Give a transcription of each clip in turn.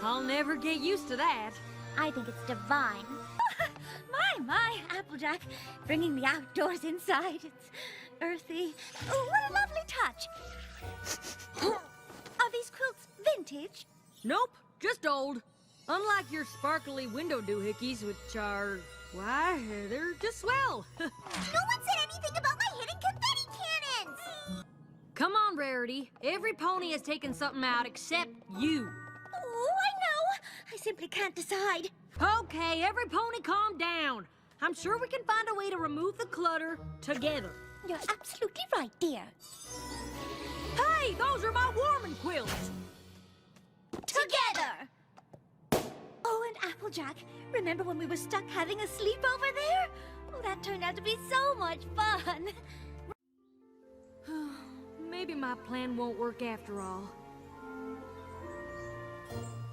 I'll never get used to that. I think it's divine. My, Applejack. Bringing the outdoors inside. It's earthy. Oh, what a lovely touch. Are these quilts vintage? Nope, just old. Unlike your sparkly window doohickeys, which are, why, they're just swell. No one said anything about my hidden confetti cannons! Come on, Rarity. Every pony has taken something out except you. Oh, I know. I simply can't decide. Okay, every pony calm down. I'm sure we can find a way to remove the clutter together. You're absolutely right, dear. Hey, those are my warming quilts. Together! Oh, and Applejack, remember when we were stuck having a sleepover there? Oh, that turned out to be so much fun. Maybe my plan won't work after all.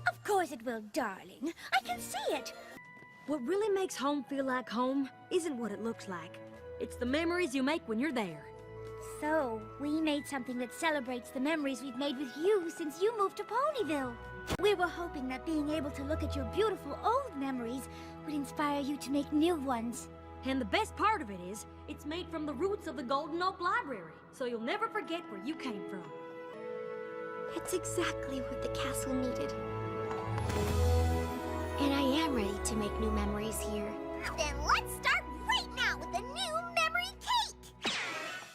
Of course it will, darling. I can see it. What really makes home feel like home isn't what it looks like. It's the memories you make when you're there. So, we made something that celebrates the memories we've made with you since you moved to Ponyville. We were hoping that being able to look at your beautiful old memories would inspire you to make new ones. And the best part of it is, it's made from the roots of the Golden Oak Library, so you'll never forget where you came from. It's exactly what the castle needed. And I am ready to make new memories here. Then let's start right now with the new memory cake!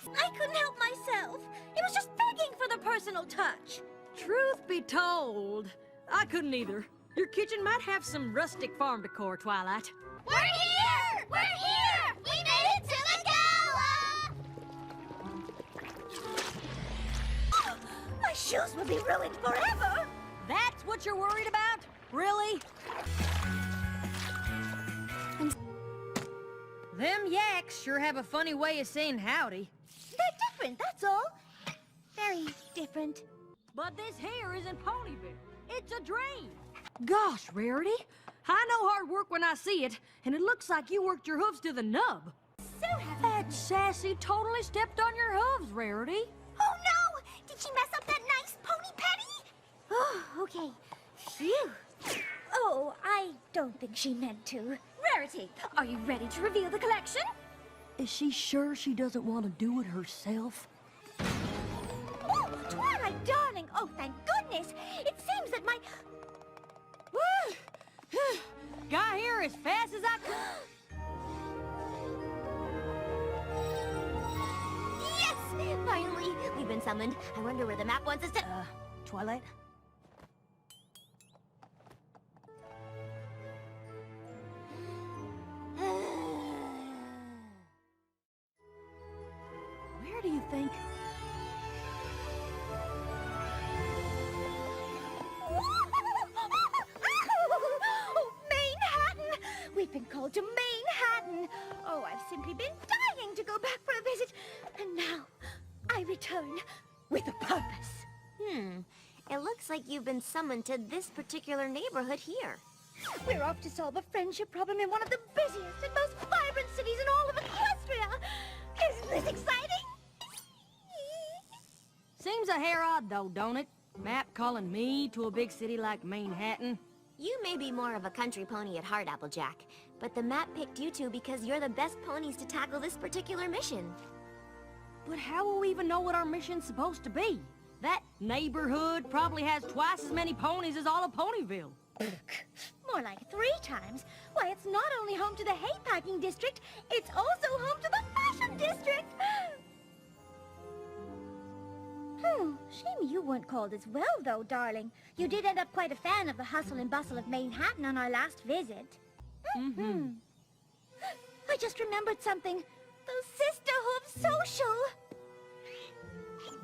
I couldn't help myself. It was just begging for the personal touch. Truth be told, I couldn't either. Your kitchen might have some rustic farm decor, Twilight. We're here! We're here! We made it to the gala! Oh, my shoes will be ruined forever! That's what you're worried about? Really? Them yaks sure have a funny way of saying howdy. They're different, that's all. Very different. But this here isn't Ponyville. It's a dream. Gosh, Rarity. I know hard work when I see it, and it looks like you worked your hooves to the nub. So happy. That sassy totally stepped on your hooves, Rarity. Oh no! Did she mess up that nice pony patty? Oh, okay. Phew. Oh, I don't think she meant to. Rarity, are you ready to reveal the collection? Is she sure she doesn't want to do it herself? Oh, Twilight, darling! Oh, thank goodness! It seems that my... Got here as fast as I could. Yes! Finally, we've been summoned. I wonder where the map wants us to... Twilight? Where do you think... We've been called to Manhattan. Oh, I've simply been dying to go back for a visit. And now, I return with a purpose. It looks like you've been summoned to this particular neighborhood here. We're off to solve a friendship problem in one of the busiest and most vibrant cities in all of Equestria. Isn't this exciting? Seems a hair odd, though, don't it? Map calling me to a big city like Manhattan. You may be more of a country pony at heart, Applejack, but the map picked you two because you're the best ponies to tackle this particular mission. But how will we even know what our mission's supposed to be? That neighborhood probably has twice as many ponies as all of Ponyville. More like 3 times. Why, it's not only home to the hay-packing district, it's also home to the fashion district. Shame you weren't called as well, though, darling. You did end up quite a fan of the hustle and bustle of Manhattan on our last visit. I just remembered something. The Sisterhood Social.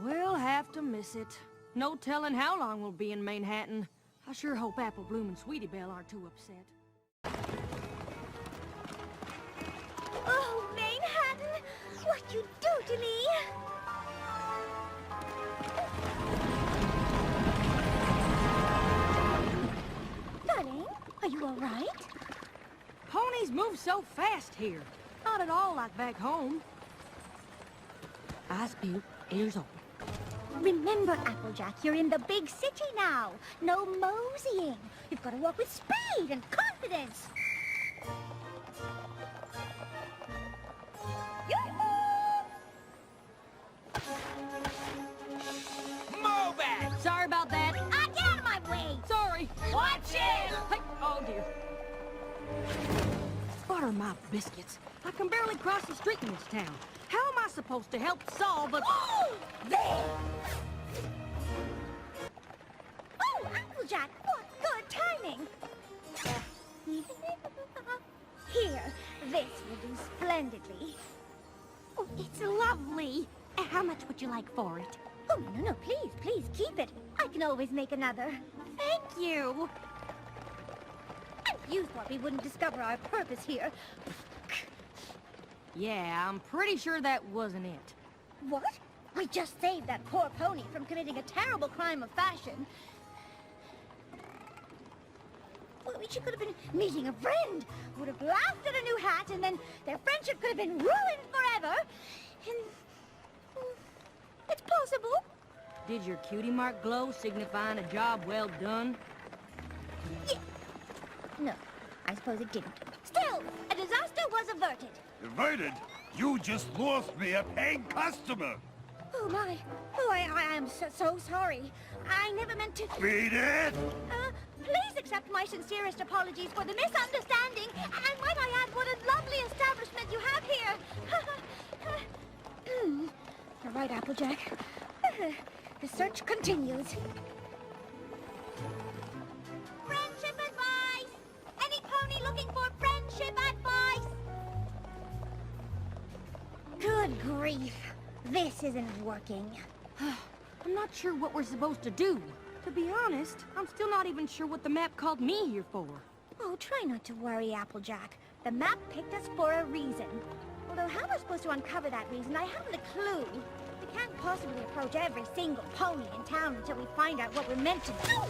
We'll have to miss it. No telling how long we'll be in Manhattan. I sure hope Apple Bloom and Sweetie Belle aren't too upset. Oh, Manhattan! What you do to me! Darling, are you all right? Ponies move so fast here. Not at all like back home. Eyes peeled, ears open. Remember, Applejack, you're in the big city now. No moseying. You've got to walk with speed and confidence. Move it! Sorry about that. Get out of my way! Sorry. Watch it! Hey, oh dear. Butter my biscuits. I can barely cross the street in this town. How am I supposed to help solve a... There! Oh, Applejack, what good timing! Here, this will do splendidly. Oh, it's lovely. How much would you like for it? Oh, no, please, keep it. I can always make another. Thank you. And you thought we wouldn't discover our purpose here. Yeah, I'm pretty sure that wasn't it. What? We just saved that poor pony from committing a terrible crime of fashion. Well, she could have been meeting a friend who would have laughed at a new hat, and then their friendship could have been ruined forever. And... it's possible. Did your cutie mark glow signifying a job well done? Yeah. No, I suppose it didn't. Still, a disaster was averted. Averted? You just lost me a paying customer! Oh, my. Oh, I am so sorry. I never meant to... Beat it! Please accept my sincerest apologies for the misunderstanding, and might I add what a lovely establishment you have here. You're right, Applejack. The search continues. Friendship advice! Any pony looking for friendship advice? Good grief. This isn't working. I'm not sure what we're supposed to do. To be honest, I'm still not even sure what the map called me here for. Oh, try not to worry, Applejack. The map picked us for a reason. Although how am I supposed to uncover that reason? I haven't a clue. We can't possibly approach every single pony in town until we find out what we're meant to do.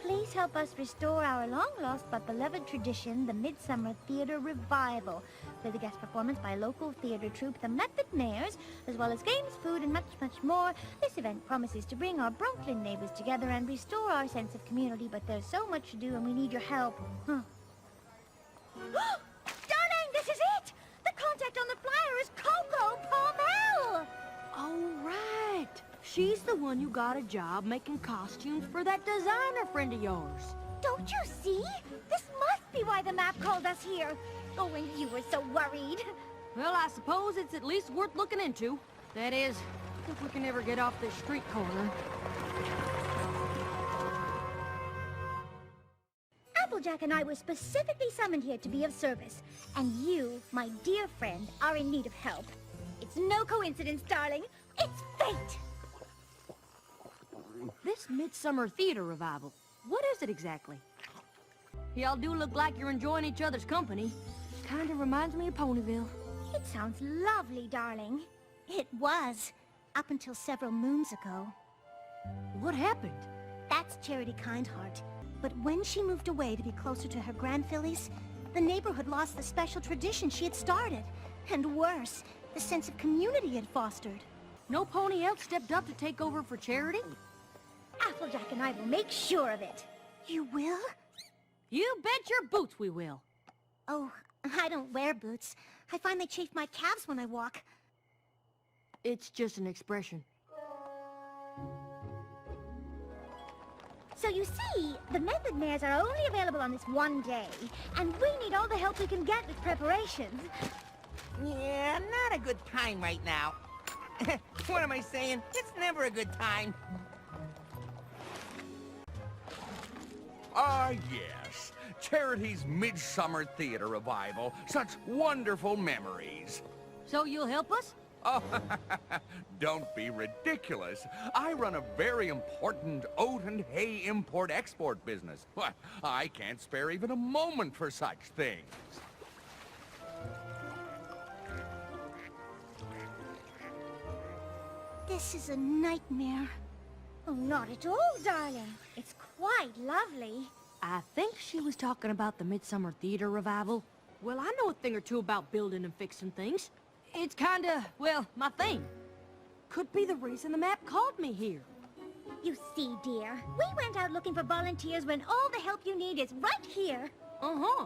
Please help us restore our long-lost but beloved tradition, the Midsummer Theater Revival, with a guest performance by local theater troupe, the Method Mares, as well as games, food, and much, much more. This event promises to bring our Brooklyn neighbors together and restore our sense of community, but there's so much to do and we need your help. Darling, this is it! The contact on the flyer is Coco Palmel! Oh, right. She's the one who got a job making costumes for that designer friend of yours. Don't you see? This must be why the map called us here. Oh, and you were so worried. Well, I suppose it's at least worth looking into. That is, if we can ever get off this street corner. Applejack and I were specifically summoned here to be of service. And you, my dear friend, are in need of help. It's no coincidence, darling. It's fate! This Midsummer Theater Revival, what is it exactly? Y'all do look like you're enjoying each other's company. Kinda reminds me of Ponyville. It sounds lovely, darling. It was, up until several moons ago. What happened? That's Charity Kindheart. But when she moved away to be closer to her grandfillies, the neighborhood lost the special tradition she had started. And worse, the sense of community it fostered. No pony else stepped up to take over for Charity? Applejack and I will make sure of it. You will? You bet your boots we will. Oh, I don't wear boots. I find they chafe my calves when I walk. It's just an expression. So you see, the Method Mares are only available on this one day, and we need all the help we can get with preparations. Yeah, not a good time right now. What am I saying? It's never a good time. Ah, yes. Charity's Midsummer Theater Revival. Such wonderful memories. So you'll help us? Oh, don't be ridiculous. I run a very important oat and hay import-export business. What? I can't spare even a moment for such things. This is a nightmare. Oh, not at all, darling. It's quite lovely. I think she was talking about the Midsummer Theater Revival. Well, I know a thing or two about building and fixing things. It's kinda, well, my thing. Could be the reason the map called me here. You see, dear, we went out looking for volunteers when all the help you need is right here. Uh-huh.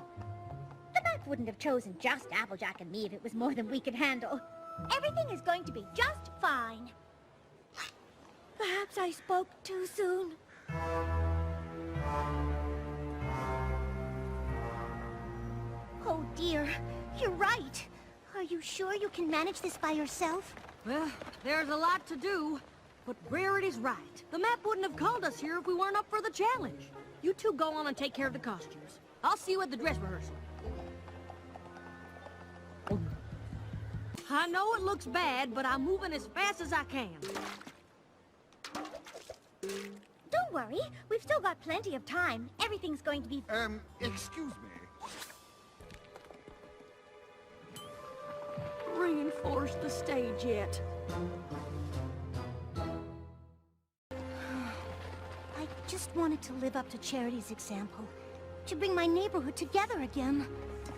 The map wouldn't have chosen just Applejack and me if it was more than we could handle. Everything is going to be just fine. Perhaps I spoke too soon. Oh dear, you're right. Are you sure you can manage this by yourself? Well, there's a lot to do, but Rarity's right. The map wouldn't have called us here if we weren't up for the challenge. You two go on and take care of the costumes. I'll see you at the dress rehearsal. I know it looks bad, but I'm moving as fast as I can. Don't worry, we've still got plenty of time. Everything's going to be... Excuse me. Reinforce the stage yet. I just wanted to live up to Charity's example. To bring my neighborhood together again.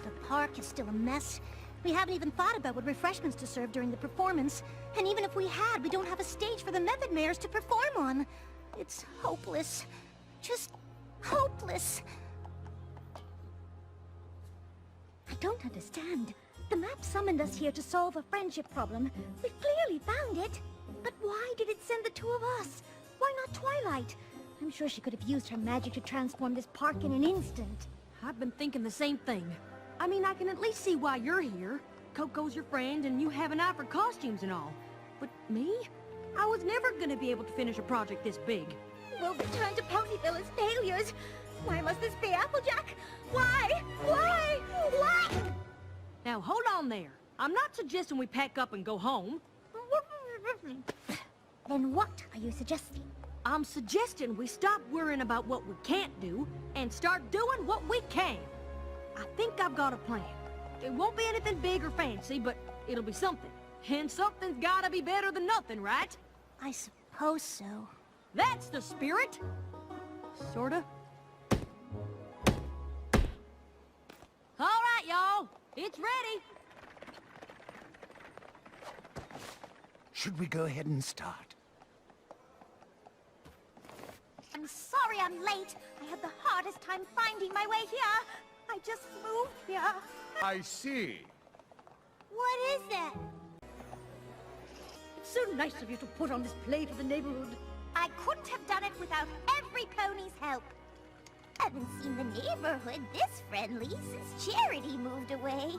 The park is still a mess. We haven't even thought about what refreshments to serve during the performance. And even if we had, we don't have a stage for the Method Mayors to perform on. It's hopeless. Just hopeless. I don't understand. The map summoned us here to solve a friendship problem. We've clearly found it. But why did it send the two of us? Why not Twilight? I'm sure she could have used her magic to transform this park in an instant. I've been thinking the same thing. I mean, I can at least see why you're here. Coco's your friend, and you have an eye for costumes and all. But me? I was never gonna be able to finish a project this big. We'll return to Ponyville as failures. Why must this be Applejack? Why? Why? Why? Now, hold on there. I'm not suggesting we pack up and go home. Then what are you suggesting? I'm suggesting we stop worrying about what we can't do and start doing what we can. I think I've got a plan. It won't be anything big or fancy, but it'll be something. And something's gotta be better than nothing, right? I suppose so. That's the spirit! Sorta. All right, y'all. It's ready. Should we go ahead and start? I'm sorry I'm late. I had the hardest time finding my way here. I just moved here. I see. What is that? It's so nice of you to put on this play for the neighborhood. I couldn't have done it without every pony's help. I haven't seen the neighborhood this friendly since Charity moved away.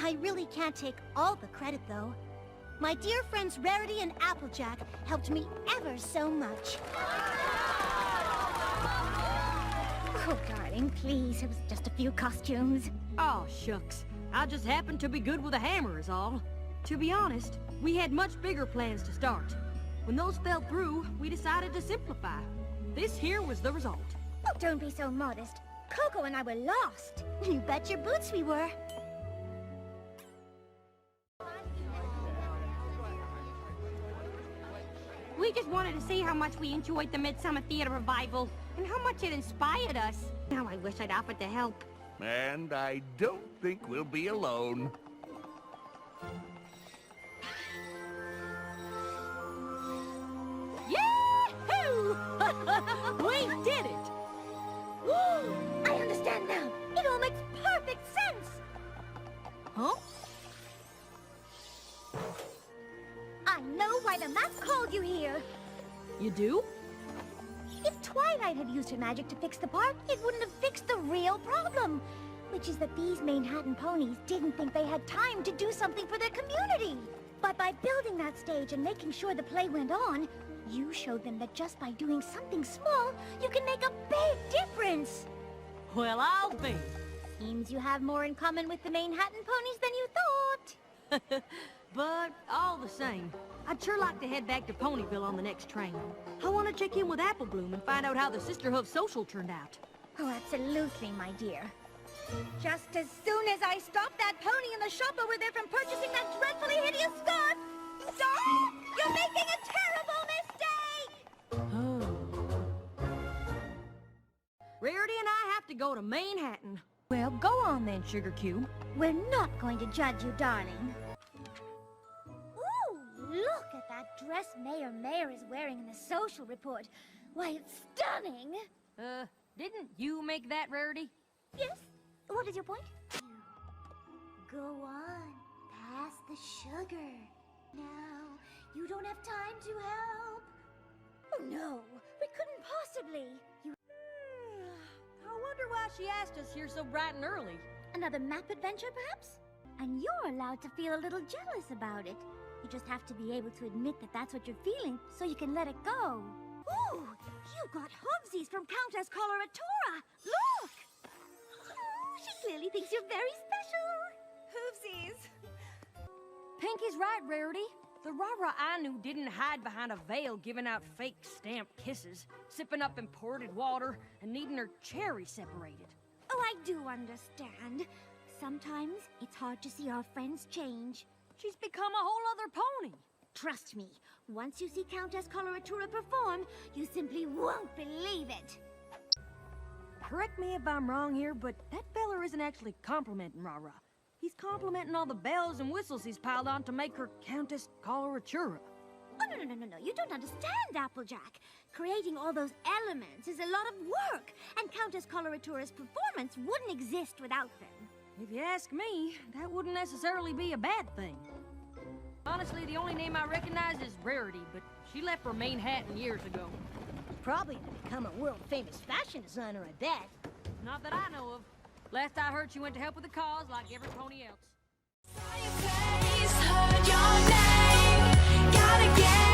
I really can't take all the credit, though. My dear friends Rarity and Applejack helped me ever so much. Oh, darling, please, it was just a few costumes. Oh, shucks. I just happened to be good with a hammer is all. To be honest, we had much bigger plans to start. When those fell through, we decided to simplify. This here was the result. Oh, don't be so modest. Coco and I were lost. You bet your boots we were. We just wanted to see how much we enjoyed the Midsummer Theater Revival, and how much it inspired us. Now I wish I'd offered to help. And I don't think we'll be alone. Yahoo! We did it! I understand now. It all makes perfect sense. Huh? I know why the map called you here. You do? If Twilight had used her magic to fix the park, it wouldn't have fixed the real problem. Which is that these Manhattan ponies didn't think they had time to do something for their community. But by building that stage and making sure the play went on, you showed them that just by doing something small, you can make a big difference. Well, I'll be. Seems you have more in common with the Manhattan ponies than you thought. But all the same, I'd sure like to head back to Ponyville on the next train. I want to check in with Apple Bloom and find out how the Sisterhood social turned out. Oh, absolutely, my dear. Just as soon as I stop that pony in the shop over there from purchasing that dreadfully hideous scarf! Stop! You're making a terrible mistake! Oh. Rarity and I have to go to Manhattan. Well, go on then, Sugar Cube. We're not going to judge you, darling. Ooh, look at that dress Mayor is wearing in the social report. Why, it's stunning. Didn't you make that, Rarity? Yes? What is your point? Go on, pass the sugar. Now, you don't have time to help. Oh no, we couldn't possibly. I wonder why she asked us here so bright and early. Another map adventure, perhaps? And you're allowed to feel a little jealous about it. You just have to be able to admit that that's what you're feeling, so you can let it go. Ooh, you got hoovesies from Countess Coloratura! Look! Oh, she clearly thinks you're very special. Hoovesies. Pinky's right, Rarity. The Rara I knew didn't hide behind a veil giving out fake stamped kisses, sipping up imported water, and needing her cherry separated. Oh, I do understand. Sometimes it's hard to see our friends change. She's become a whole other pony. Trust me, once you see Countess Coloratura perform, you simply won't believe it. Correct me if I'm wrong here, but that feller isn't actually complimenting Rara. He's complimenting all the bells and whistles he's piled on to make her Countess Coloratura. Oh, no. You don't understand, Applejack. Creating all those elements is a lot of work, and Countess Coloratura's performance wouldn't exist without them. If you ask me, that wouldn't necessarily be a bad thing. Honestly, the only name I recognize is Rarity, but she left for Manhattan years ago. Probably to become a world-famous fashion designer, I bet. Not that I know of. Last I heard, she went to help with the cause like every pony else. Saw your face, heard your name, gotta get